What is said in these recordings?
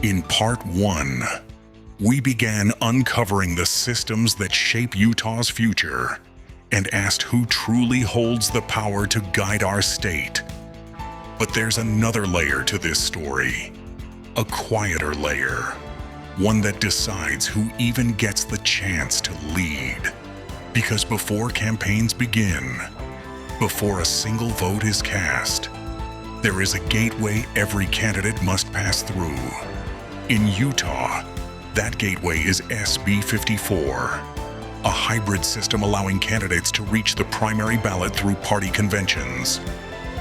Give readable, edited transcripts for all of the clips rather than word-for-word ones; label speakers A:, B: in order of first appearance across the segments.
A: In Part 1, we began uncovering the systems that shape Utah's future and asked who truly holds the power to guide our state. But there's another layer to this story, a quieter layer, one that decides who even gets the chance to lead. Because before campaigns begin, before a single vote is cast, there is a gateway every candidate must pass through. In Utah, that gateway is SB54, a hybrid system allowing candidates to reach the primary ballot through party conventions,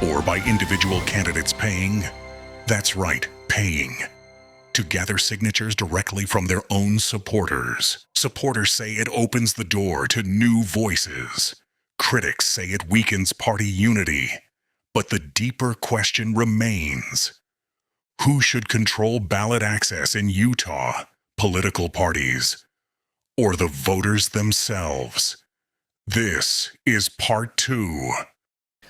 A: or by individual candidates paying, that's right, paying, to gather signatures directly from their own supporters. Supporters say it opens the door to new voices. Critics say it weakens party unity. But the deeper question remains: who should control ballot access in Utah? Political parties or the voters themselves? This is Part 2.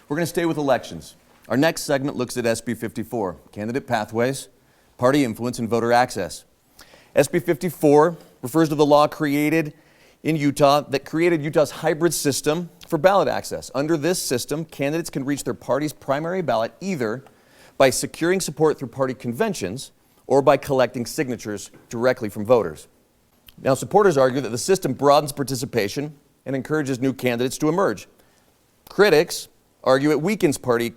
B: We're going to stay with elections. Our next segment looks at SB54, candidate pathways, party influence, and voter access. SB54 refers to the law created in Utah that created Utah's hybrid system for ballot access. Under this system, candidates can reach their party's primary ballot either by securing support through party conventions or by collecting signatures directly from voters. Now, supporters argue that the system broadens participation and encourages new candidates to emerge. Critics argue it weakens party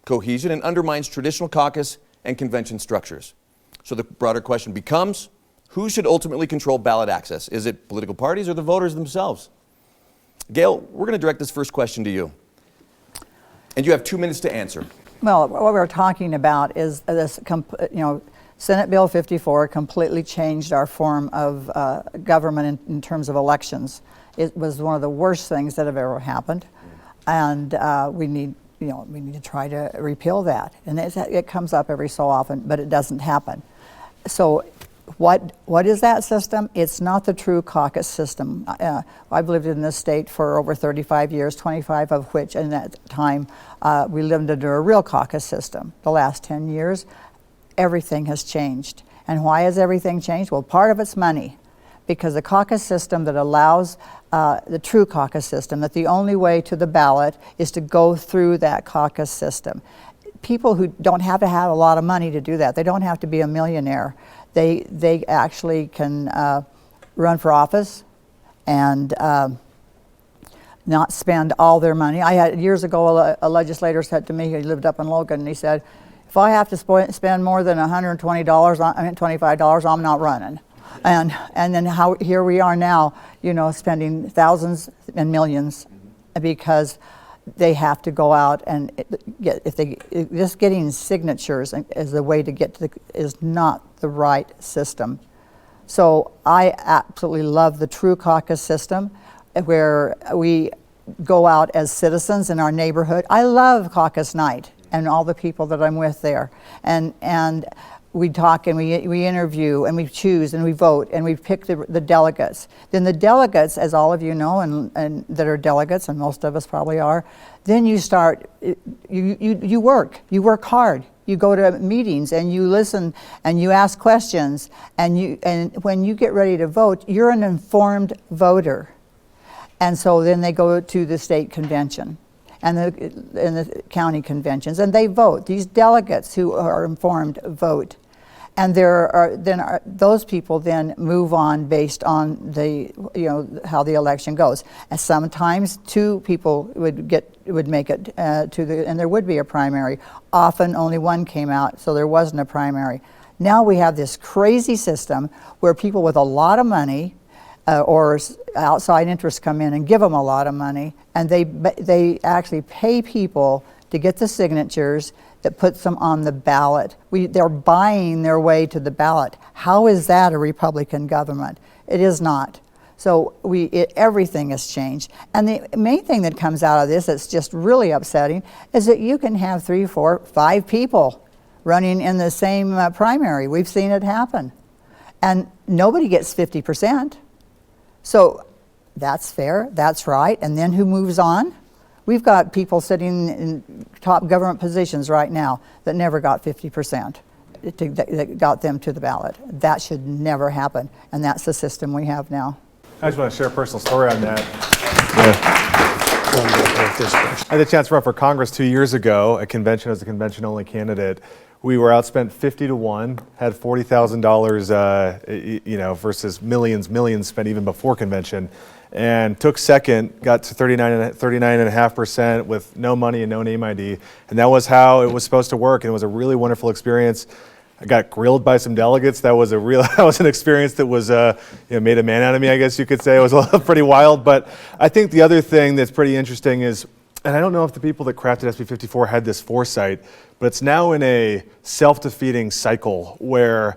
B: cohesion and undermines traditional caucus and convention structures. So the broader question becomes, who should ultimately control ballot access? Is it political parties or the voters themselves? Gail, we're going to direct this first question to you. And you have 2 minutes to answer.
C: Well, what we're talking about is this, Senate Bill 54 completely changed our form of government in terms of elections. It was one of the worst things that have ever happened, and we need to try to repeal that. And it comes up every so often, but it doesn't happen. So, what is that system? It's not the true caucus system. I've lived in this state for over 35 years, 25 of which, in that time, we lived under a real caucus system. The last 10 years, everything has changed. And why has everything changed? Well, part of it's money, because the caucus system that allows the true caucus system, that the only way to the ballot is to go through that caucus system. People who don't have to have a lot of money to do that, they don't have to be a millionaire. They actually can run for office and not spend all their money. I had years ago a legislator said to me, he lived up in Logan, and he said, if I have to spend more than $25, I'm not running. And then here we are now, spending thousands and millions because they have to go out and just getting signatures as the way to get to is not the right system. So I absolutely love the true caucus system where we go out as citizens in our neighborhood. I love caucus night and all the people that I'm with there. And we talk and we interview and we choose and we vote and we pick the delegates. Then the delegates, as all of you know, and that are delegates, and most of us probably are, then you start, you work hard. You go to meetings and you listen and you ask questions, and when you get ready to vote, you're an informed voter. And so then they go to the state convention and the county conventions, and they vote. These delegates who are informed vote, and those people then move on based on how the election goes. And sometimes 2 people would make it and there would be a primary. Often only 1 came out, so there wasn't a primary. Now we have this crazy system where people with a lot of money or outside interests come in and give them a lot of money, and they actually pay people to get the signatures that puts them on the ballot. They're buying their way to the ballot. How is that a Republican government? It is not. So everything has changed. And the main thing that comes out of this that's just really upsetting is that you can have 3, 4, 5 people running in the same primary. We've seen it happen. And nobody gets 50%. So that's fair, that's right. And then who moves on? We've got people sitting in top government positions right now that never got 50%. that got them to the ballot. That should never happen, and that's the system we have now.
D: I just want to share a personal story on that. I had a chance to run for Congress 2 years ago at convention as a convention-only candidate. We were outspent 50-1, had $40,000, versus millions spent even before convention, and took second, got to 39.5% with no money and no name ID, and that was how it was supposed to work, and it was a really wonderful experience. I got grilled by some delegates. That was an experience that was made a man out of me, I guess you could say. It was pretty wild, but I think the other thing that's pretty interesting is, and I don't know if the people that crafted SB54 had this foresight, but it's now in a self-defeating cycle where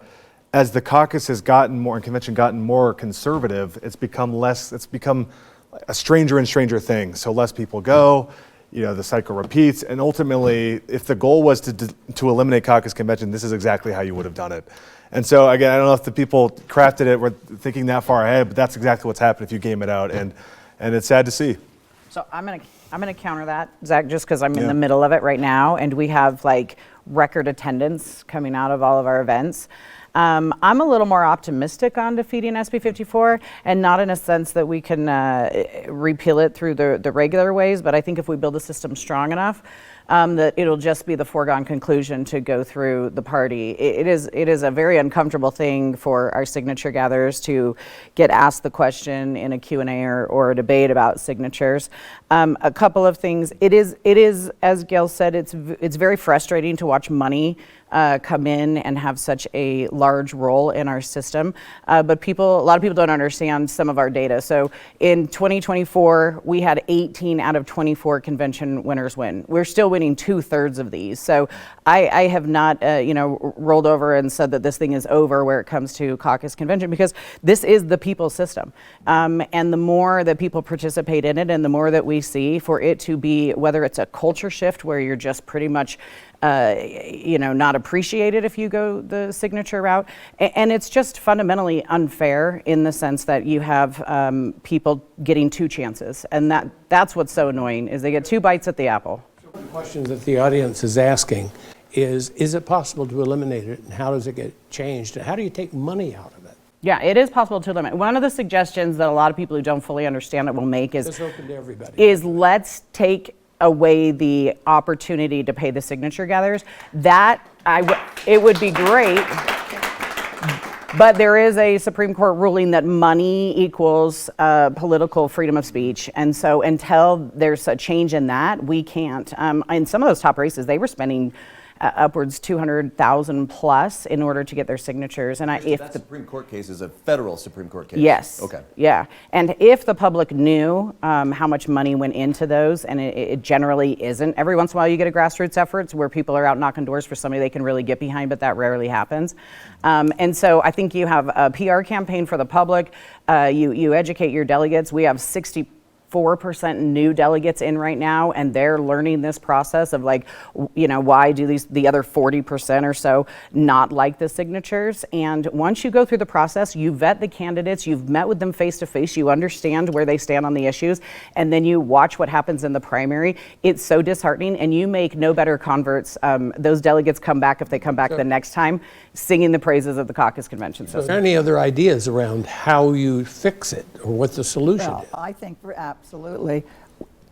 D: as the caucus has gotten more and convention gotten more conservative, it's become a stranger and stranger thing. So less people go, the cycle repeats, and ultimately, if the goal was to eliminate caucus convention, this is exactly how you would have done it. And so again, I don't know if the people crafted it were thinking that far ahead, but that's exactly what's happened if you game it out, and it's sad to see.
E: So I'm gonna counter that, Zach, just because I'm in the middle of it right now, and we have like record attendance coming out of all of our events. I'm a little more optimistic on defeating SB54, and not in a sense that we can repeal it through the regular ways, but I think if we build a system strong enough, that it'll just be the foregone conclusion to go through the party. It is a very uncomfortable thing for our signature gatherers to get asked the question in a Q&A or a debate about signatures. A couple of things. It is, as Gail said, it's very frustrating to watch money come in and have such a large role in our system. But a lot of people don't understand some of our data. So in 2024, we had 18 out of 24 convention winners win. We're still winning 2/3 of these. So I have not, rolled over and said that this thing is over where it comes to caucus convention, because this is the people's system. And the more that people participate in it and the more that we see for it to be, whether it's a culture shift where you're just pretty much not appreciated if you go the signature route. And it's just fundamentally unfair in the sense that you have people getting two chances. And that's what's so annoying, is they get two bites at the apple.
F: So the question that the audience is asking is it possible to eliminate it, and how does it get changed? And how do you take money out of it?
E: Yeah, it is possible to limit. One of the suggestions that a lot of people who don't fully understand it will make is,
F: It's open to everybody.
E: is let's take away the opportunity to pay the signature gatherers. It would be great, but there is a Supreme Court ruling that money equals political freedom of speech, and so until there's a change in that, we can't. In some of those top races, they were spending upwards 200,000 plus in order to get their signatures. And
B: that Supreme Court case is a federal Supreme Court case.
E: Yes.
B: Okay.
E: Yeah. And if the public knew how much money went into those, and it generally isn't. Every once in a while you get a grassroots efforts where people are out knocking doors for somebody they can really get behind, but that rarely happens. And so I think you have a PR campaign for the public. You educate your delegates. We have 64% new delegates in right now, and they're learning this process of why do the other 40% or so not like the signatures. And once you go through the process, you vet the candidates, you've met with them face to face, you understand where they stand on the issues, and then you watch what happens in the primary. It's so disheartening, and you make no better converts. Those delegates come back, if they come back the next time, singing the praises of the caucus convention
F: So
E: system.
F: are there any other ideas around how you fix it, or what the solution
C: Well,
F: is?
C: I think absolutely.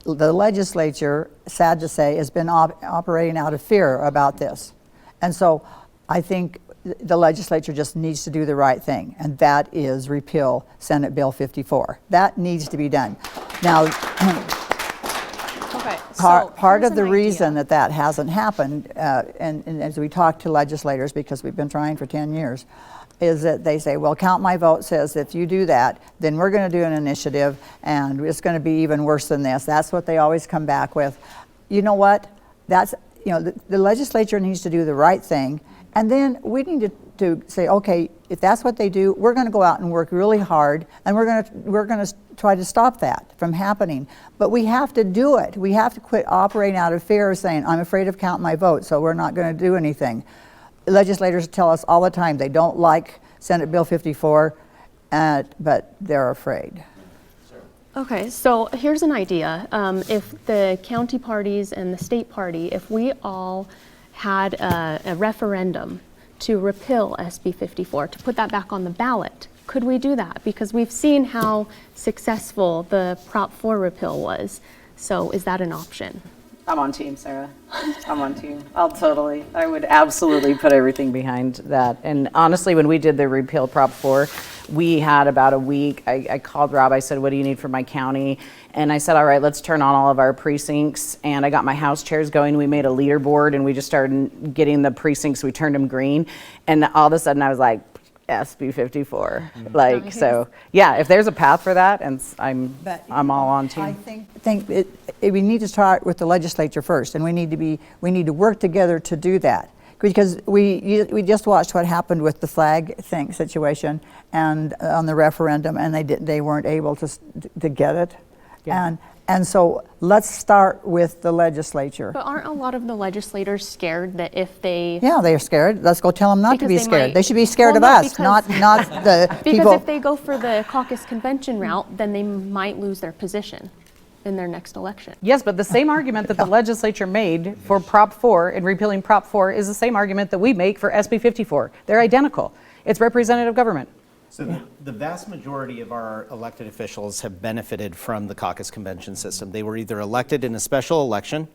C: The legislature, sad to say, has been operating out of fear about this. And so I think the legislature just needs to do the right thing, and that is repeal Senate Bill 54. That needs to be done. Now,
G: Okay,
C: part
G: here's
C: of the
G: an
C: reason
G: idea.
C: that hasn't happened, and as we talk to legislators, because we've been trying for 10 years, is that they say, well, Count My Vote says if you do that, then we're going to do an initiative, and it's going to be even worse than this. That's what they always come back with. You know what? That's, the legislature needs to do the right thing, and then we need to say, okay, if that's what they do, we're going to go out and work really hard, and we're going to try to stop that from happening. But we have to do it. We have to quit operating out of fear of saying, I'm afraid of Count My Vote, so we're not going to do anything. Legislators tell us all the time they don't like Senate Bill 54, but they're afraid.
G: Okay, so here's an idea. If the county parties and the state party, if we all had a referendum to repeal SB54, to put that back on the ballot, could we do that? Because we've seen how successful the Prop 4 repeal was. So is that an option?
E: I'm on team, Sarah. I'm on team. I would absolutely put everything behind that. And honestly, when we did the repeal Prop 4, we had about a week. I called Rob, I said, what do you need from my county? And I said, all right, let's turn on all of our precincts. And I got my house chairs going. We made a leaderboard and we just started getting the precincts. We turned them green. And all of a sudden I was like, SB54. Like, so yeah, if there's a path for that, and I'm all on team.
C: I think we need to start with the legislature first, and we need to work together to do that. Because we just watched what happened with the flag thing situation and on the referendum, and they weren't able to get it.
E: Yeah.
C: And so let's start with the legislature.
G: But aren't a lot of the legislators scared that if they...
C: Yeah, they're scared. Let's go tell them not to be scared. They should be scared of
G: no,
C: us, not the people.
G: Because if they go for the caucus convention route, then they might lose their position in their next election.
E: Yes, but the same argument that the legislature made for Prop 4 and repealing Prop 4 is the same argument that we make for SB 54. They're identical. It's representative government.
H: So the vast majority of our elected officials have benefited from the caucus convention system. They were either elected in a special election,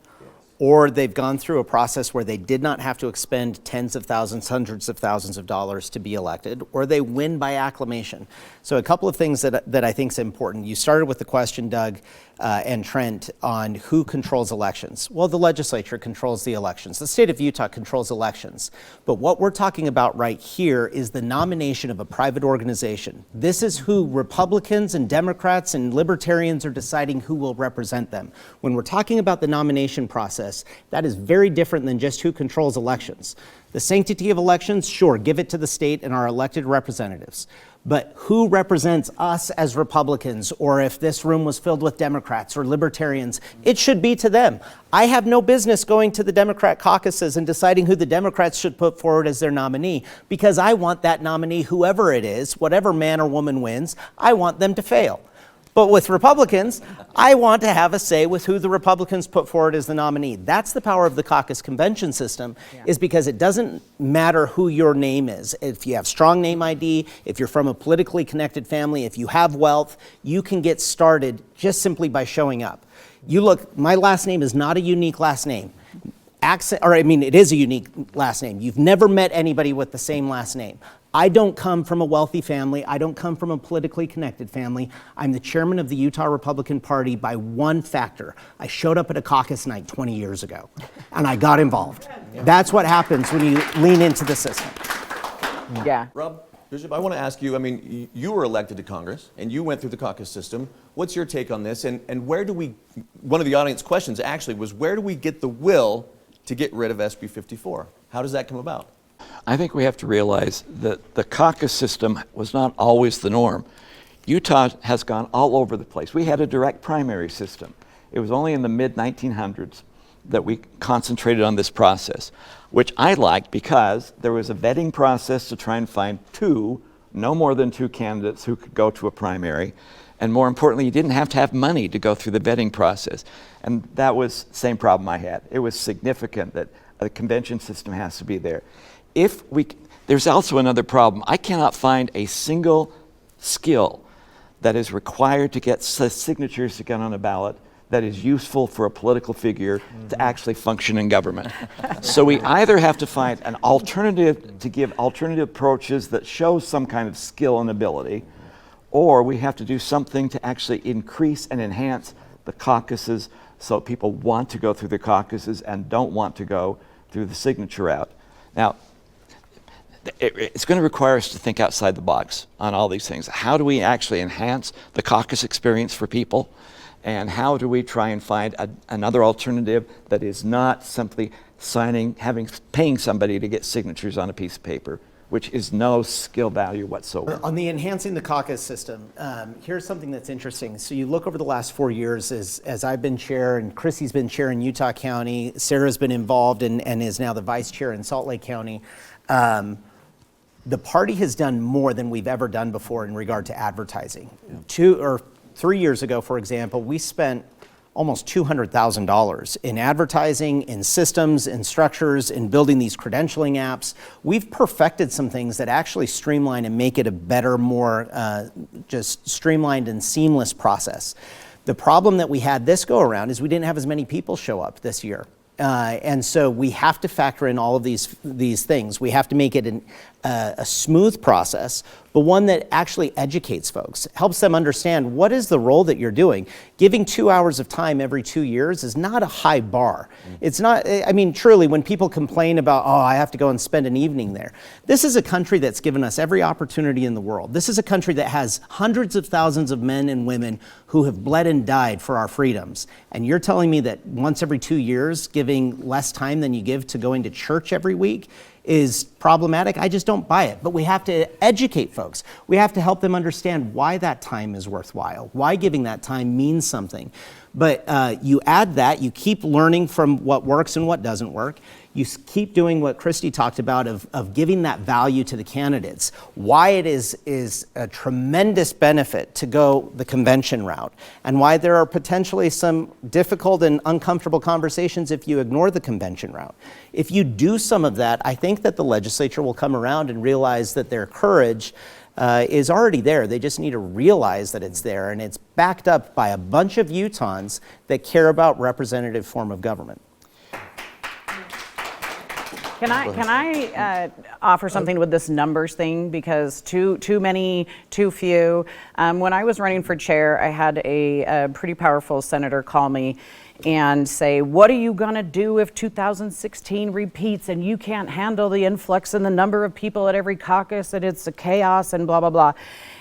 H: or they've gone through a process where they did not have to expend tens of thousands, hundreds of thousands of dollars to be elected, or they win by acclamation. So a couple of things that I think is important. You started with the question, Doug and Trent, on who controls elections. Well, the legislature controls the elections. The state of Utah controls elections. But what we're talking about right here is the nomination of a private organization. This is who Republicans and Democrats and Libertarians are deciding who will represent them. When we're talking about the nomination process, that is very different than just who controls elections. The sanctity of elections, sure, give it to the state and our elected representatives. But who represents us as Republicans, or if this room was filled with Democrats or Libertarians, it should be to them. I have no business going to the Democrat caucuses and deciding who the Democrats should put forward as their nominee, because I want that nominee, whoever it is, whatever man or woman wins, I want them to fail. But with Republicans, I want to have a say with who the Republicans put forward as the nominee. That's the power of the caucus convention system, is because it doesn't matter who your name is. If you have strong name ID, if you're from a politically connected family, if you have wealth, you can get started just simply by showing up. You look, my last name is not a unique last name. It is a unique last name. You've never met anybody with the same last name. I don't come from a wealthy family. I don't come from a politically connected family. I'm the chairman of the Utah Republican Party by one factor. I showed up at a caucus night 20 years ago, and I got involved. That's what happens when you lean into the system.
E: Yeah.
B: Rob, Bishop, I want to ask you, I mean, you were elected to Congress, and you went through the caucus system. What's your take on this? And where do one of the audience questions actually was, where do we get the will to get rid of SB 54? How does that come about?
I: I think we have to realize that the caucus system was not always the norm. Utah has gone all over the place. We had a direct primary system. It was only in the mid-1900s that we concentrated on this process, which I liked because there was a vetting process to try and find no more than two candidates who could go to a primary. And more importantly, you didn't have to have money to go through the vetting process. And that was the same problem I had. It was significant that a convention system has to be there. There's also another problem. I cannot find a single skill that is required to get signatures to get on a ballot that is useful for a political figure to actually function in government. So we either have to find an alternative to give alternative approaches that show some kind of skill and ability, or we have to do something to actually increase and enhance the caucuses so people want to go through the caucuses and don't want to go through the signature route. Now, it's going to require us to think outside the box on all these things. How do we actually enhance the caucus experience for people? And how do we try and find another alternative that is not simply paying somebody to get signatures on a piece of paper, which is no skill value whatsoever.
H: On the enhancing the caucus system, here's something that's interesting. So you look over the last 4 years as I've been chair and Chrissy's been chair in Utah County, Sarah's been involved and is now the vice chair in Salt Lake County. The party has done more than we've ever done before in regard to advertising. 2 or 3 years ago, for example, we spent almost $200,000 in advertising, in systems, in structures, in building these credentialing apps. We've perfected some things that actually streamline and make it a better, more just streamlined and seamless process. The problem that we had this go around is we didn't have as many people show up this year. And so we have to factor in all of these things. We have to make it a smooth process, but one that actually educates folks, helps them understand what is the role that you're doing. Giving 2 hours of time every 2 years is not a high bar. It's not, I mean, truly, when people complain about, oh, I have to go and spend an evening there. This is a country that's given us every opportunity in the world. This is a country that has hundreds of thousands of men and women who have bled and died for our freedoms. And you're telling me that once every 2 years, giving less time than you give to going to church every week is problematic? I just don't buy it. But we have to educate folks. We have to help them understand why that time is worthwhile, why giving that time means something. But you add that, you keep learning from what works and what doesn't work. You keep doing what Christy talked about of giving that value to the candidates. Why it is a tremendous benefit to go the convention route, and why there are potentially some difficult and uncomfortable conversations if you ignore the convention route. If you do some of that, I think that the legislature will come around and realize that their courage is already there. They just need to realize that it's there, and it's backed up by a bunch of Utahns that care about representative form of government.
E: Can I offer something with this numbers thing, because too many, too few. When I was running for chair, I had a pretty powerful senator call me and say, what are you gonna do if 2016 repeats and you can't handle the influx and the number of people at every caucus and it's a chaos and blah, blah, blah.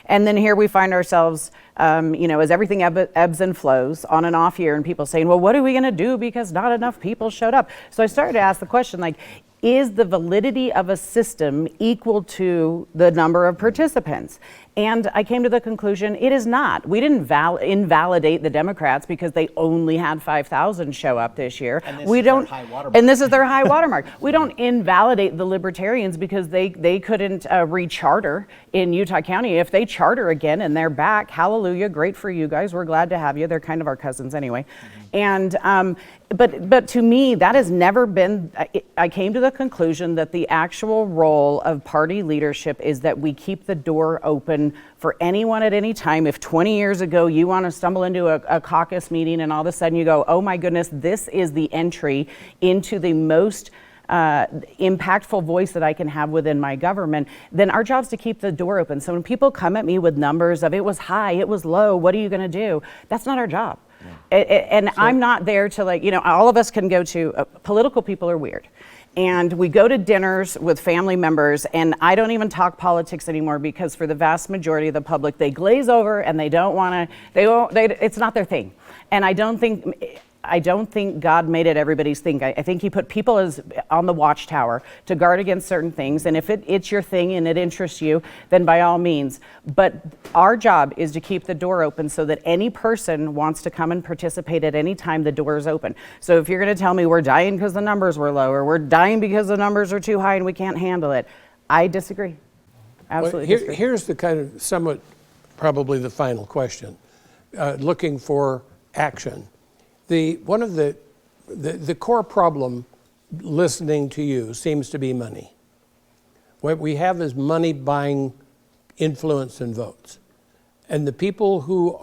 E: And then here we find ourselves, as everything ebbs and flows on an off year, and people saying, well, what are we gonna do because not enough people showed up? So I started to ask the question, like, is the validity of a system equal to the number of participants? And I came to the conclusion it is not. We didn't invalidate the Democrats because they only had 5,000 show up this year.
H: And this is their high watermark.
E: And this is their high watermark. We don't invalidate the Libertarians because they couldn't recharter in Utah County. If they charter again and they're back, hallelujah, great for you guys. We're glad to have you. They're kind of our cousins anyway. And but to me, that has never been, I came to the conclusion that the actual role of party leadership is that we keep the door open for anyone at any time. If 20 years ago you want to stumble into a caucus meeting and all of a sudden you go, oh my goodness, this is the entry into the most impactful voice that I can have within my government, then our job is to keep the door open. So when people come at me with numbers of it was high, it was low, what are you going to do? That's not our job. And I'm not there to all of us can go to, political people are weird. And we go to dinners with family members, and I don't even talk politics anymore because for the vast majority of the public, they glaze over and they don't want to, it's not their thing. And I don't think God made it everybody's thing. I think he put people as on the watchtower to guard against certain things. And if it's your thing and it interests you, then by all means. But our job is to keep the door open so that any person wants to come and participate at any time, the door is open. So if you're going to tell me we're dying because the numbers were low, or we're dying because the numbers are too high and we can't handle it, I disagree. Absolutely disagree.
F: Here's the kind of somewhat probably the final question, looking for action. One of the core problem listening to you seems to be money. What we have is money buying influence and votes. And the people who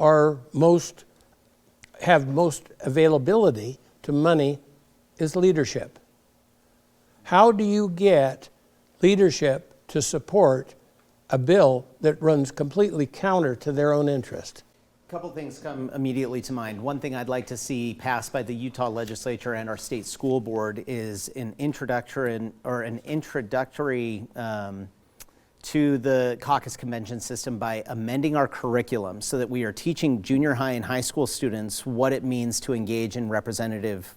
F: have most availability to money is leadership. How do you get leadership to support a bill that runs completely counter to their own interest?
H: A couple things come immediately to mind. One thing I'd like to see passed by the Utah legislature and our state school board is an introductory to the caucus convention system by amending our curriculum so that we are teaching junior high and high school students what it means to engage in representative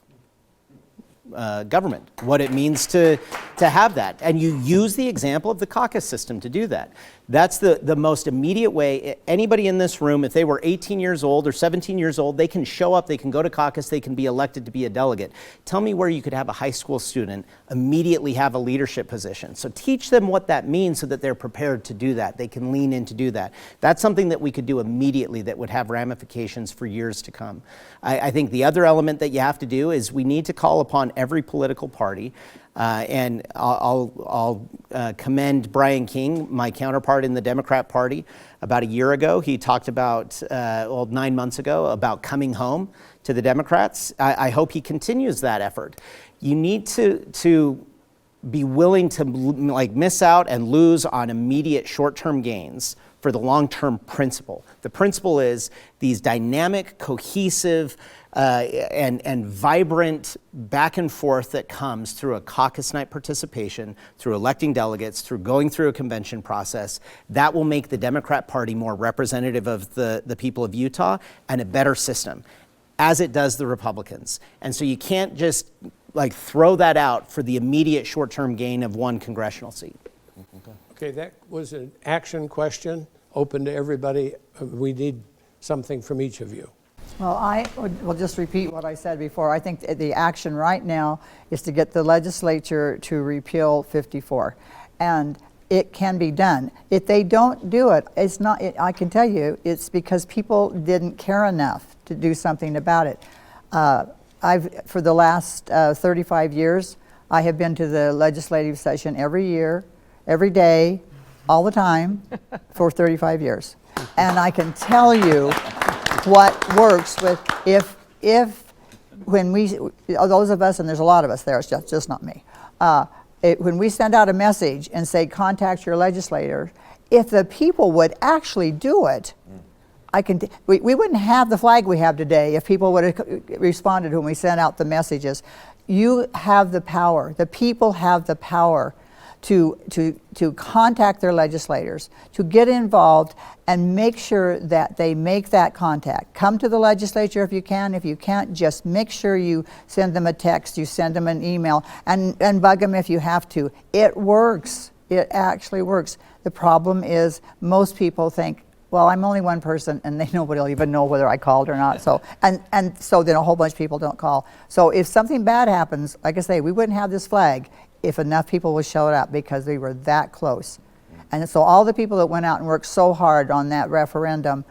H: government, what it means to have that. And you use the example of the caucus system to do that. That's the most immediate way. Anybody in this room, if they were 18 years old or 17 years old, they can show up, they can go to caucus, they can be elected to be a delegate. Tell me where you could have a high school student immediately have a leadership position. So teach them what that means so that they're prepared to do that. They can lean in to do that. That's something that we could do immediately that would have ramifications for years to come. I think the other element that you have to do is we need to call upon every political party. And I'll commend Brian King, my counterpart in the Democrat Party. About a year ago, he talked about, 9 months ago, about coming home to the Democrats. I hope he continues that effort. You need to be willing to miss out and lose on immediate short-term gains for the long-term principle. The principle is these dynamic, cohesive, and vibrant back and forth that comes through a caucus night participation, through electing delegates, through going through a convention process. That will make the Democrat Party more representative of the people of Utah and a better system, as it does the Republicans. And so you can't just throw that out for the immediate short-term gain of one congressional seat.
F: Okay, that was an action question, open to everybody. We need something from each of you.
C: Well, I will just repeat what I said before. I think the action right now is to get the legislature to repeal 54. And it can be done. If they don't do it, it's not, I can tell you, it's because people didn't care enough to do something about it. For the last 35 years, I have been to the legislative session every year, every day, all the time, for 35 years. And I can tell you what works with, when we, those of us, and there's a lot of us there, it's just not me, when we send out a message and say, contact your legislator, if the people would actually do it, we wouldn't have the flag we have today if people would have responded when we sent out the messages. You have the power. The people have the power to contact their legislators, to get involved and make sure that they make that contact. Come to the legislature if you can. If you can't, just make sure you send them a text, you send them an email, and bug them if you have to. It works. It actually works. The problem is most people think, well, I'm only one person, and nobody will even know whether I called or not. So, and so then a whole bunch of people don't call. So if something bad happens, like I say, we wouldn't have this flag if enough people would show up because we were that close. And so all the people that went out and worked so hard on that referendum,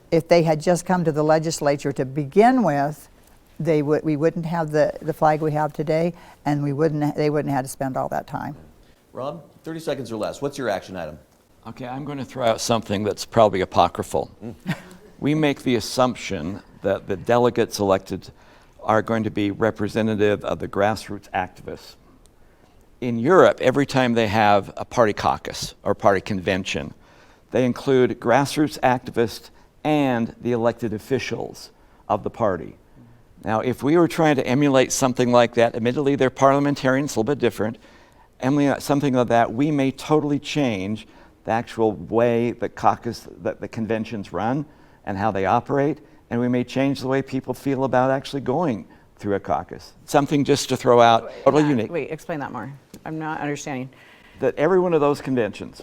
C: if they had just come to the legislature to begin with, we wouldn't have the flag we have today, and they wouldn't have had to spend all that time.
B: Rob, 30 seconds or less. What's your action item?
I: Okay, I'm going to throw out something that's probably apocryphal. We make the assumption that the delegates elected are going to be representative of the grassroots activists. In Europe, every time they have a party caucus or party convention, they include grassroots activists and the elected officials of the party. Now, if we were trying to emulate something like that, admittedly they're parliamentarians, a little bit different, emulate something like that, we may totally change the actual way that the conventions run and how they operate, and we may change the way people feel about actually going through a caucus. Something just to throw out, totally unique.
E: Wait, explain that more. I'm not understanding.
I: That every one of those conventions,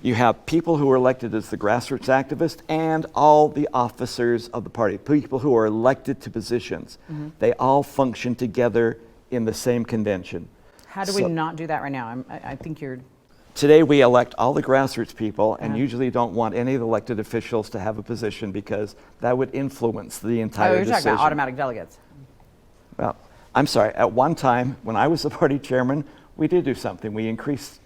I: you have people who are elected as the grassroots activists and all the officers of the party, people who are elected to positions. They all function together in the same convention.
E: How do we not do that right now? I think you're...
I: Today we elect all the grassroots people and usually don't want any of the elected officials to have a position because that would influence the entire
E: you're
I: decision.
E: talking about automatic delegates.
I: Well, I'm sorry, at one time when I was the party chairman, we did do something. We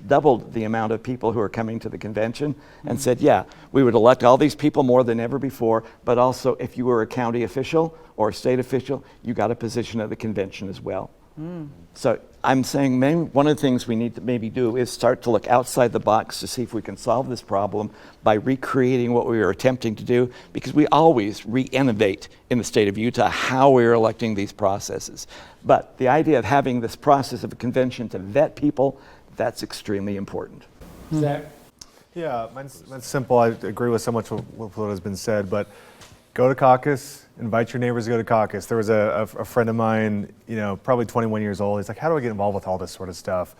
I: doubled the amount of people who are coming to the convention and said, yeah, we would elect all these people more than ever before, but also if you were a county official or a state official, you got a position at the convention as well. So I'm saying one of the things we need to maybe do is start to look outside the box to see if we can solve this problem by recreating what we were attempting to do, because we always re-innovate in the state of Utah how we're electing these processes. But the idea of having this process of a convention to vet people, that's extremely important.
F: Zach?
D: Yeah, mine's simple. I agree with so much of what has been said, but go to caucus, invite your neighbors to go to caucus. There was a friend of mine, probably 21 years old. He's like, how do I get involved with all this sort of stuff?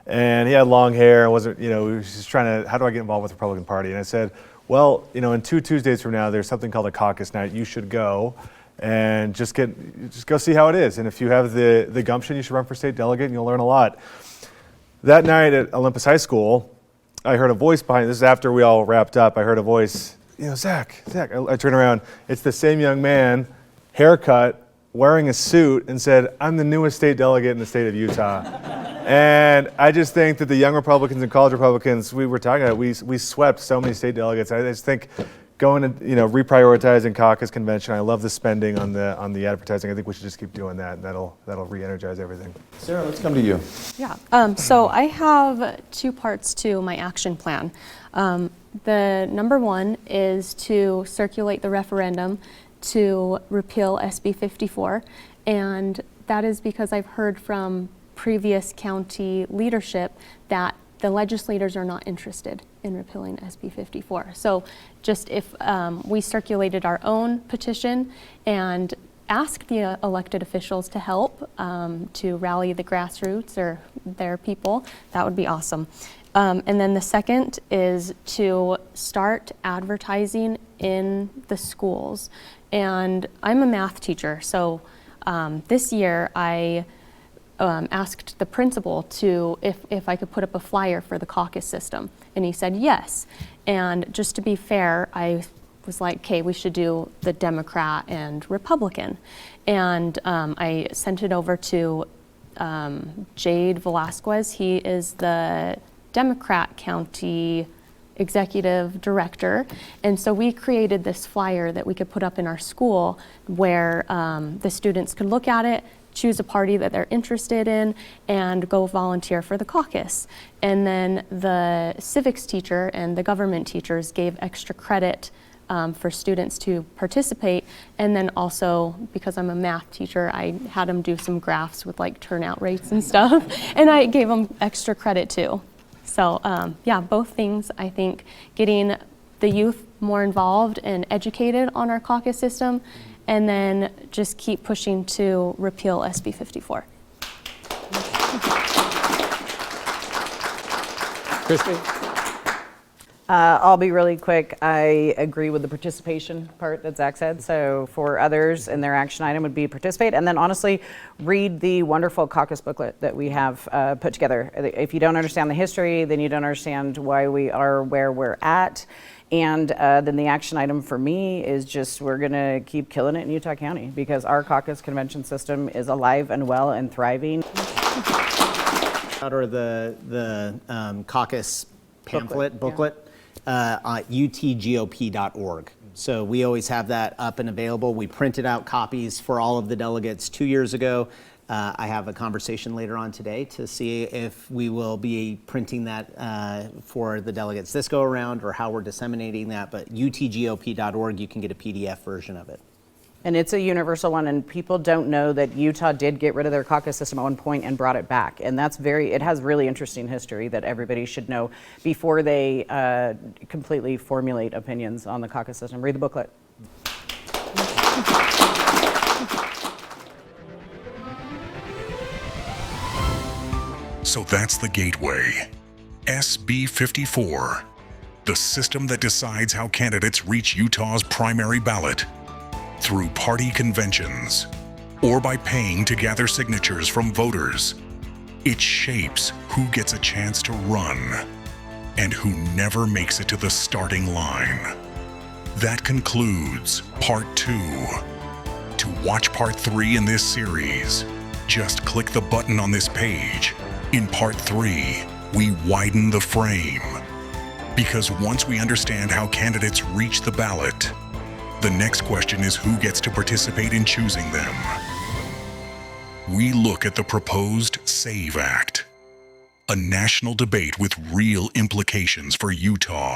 D: And he had long hair, wasn't, he was just trying to, how do I get involved with the Republican Party? And I said, well, in 2 Tuesdays from now, there's something called a caucus night. You should go and just go see how it is. And if you have the gumption, you should run for state delegate and you'll learn a lot. That night at Olympus High School, I heard a voice behind, this is after we all wrapped up, I heard a voice, Zach, I turned around, it's the same young man, haircut, wearing a suit, and said, I'm the newest state delegate in the state of Utah. And I just think that the young Republicans and college Republicans, we were talking about, we swept so many state delegates. I just think going and reprioritizing caucus convention, I love the spending on the advertising. I think we should just keep doing that, and that'll re-energize everything.
B: Sarah, let's come to you.
G: Yeah, so I have 2 parts to my action plan. The number 1 is to circulate the referendum to repeal SB54, and that is because I've heard from previous county leadership that the legislators are not interested in repealing SB54. So just if we circulated our own petition and asked the elected officials to help to rally the grassroots or their people, that would be awesome. And then the second is to start advertising in the schools. And I'm a math teacher, so this year I asked the principal to if I could put up a flyer for the caucus system, and he said yes. And just to be fair, I was like, okay, we should do the Democrat and Republican. And I sent it over to Jade Velasquez. He is the Democrat county executive director, and so we created this flyer that we could put up in our school where the students could look at it, choose a party that they're interested in, and go volunteer for the caucus. And then the civics teacher and the government teachers gave extra credit for students to participate. And then also, because I'm a math teacher, I had them do some graphs with like turnout rates and stuff, and I gave them extra credit too. So yeah, both things, I think, getting the youth more involved and educated on our caucus system, and then just keep pushing to repeal SB54.
F: Christy?
E: I'll be really quick. I agree with the participation part that Zach said. So for others, and their action item would be participate. And then honestly, read the wonderful caucus booklet that we have put together. If you don't understand the history, then you don't understand why we are where we're at. And then the action item for me is just we're going to keep killing it in Utah County because our caucus convention system is alive and well and thriving.
H: Or the caucus pamphlet, booklet. utgop.org. So we always have that up and available. We printed out copies for all of the delegates 2 years ago. I have a conversation later on today to see if we will be printing that for the delegates this go around or how we're disseminating that. But utgop.org, you can get a PDF version of it.
E: And it's a universal one, and people don't know that Utah did get rid of their caucus system at one point and brought it back. And that's it has really interesting history that everybody should know before they completely formulate opinions on the caucus system. Read the booklet.
A: So that's the gateway. SB54, the system that decides how candidates reach Utah's primary ballot. Through party conventions, or by paying to gather signatures from voters. It shapes who gets a chance to run and who never makes it to the starting line. That concludes Part 2. To watch Part 3 in this series, just click the button on this page. In Part 3, we widen the frame. Because once we understand how candidates reach the ballot, the next question is who gets to participate in choosing them. We look at the proposed SAVE Act, a national debate with real implications for Utah.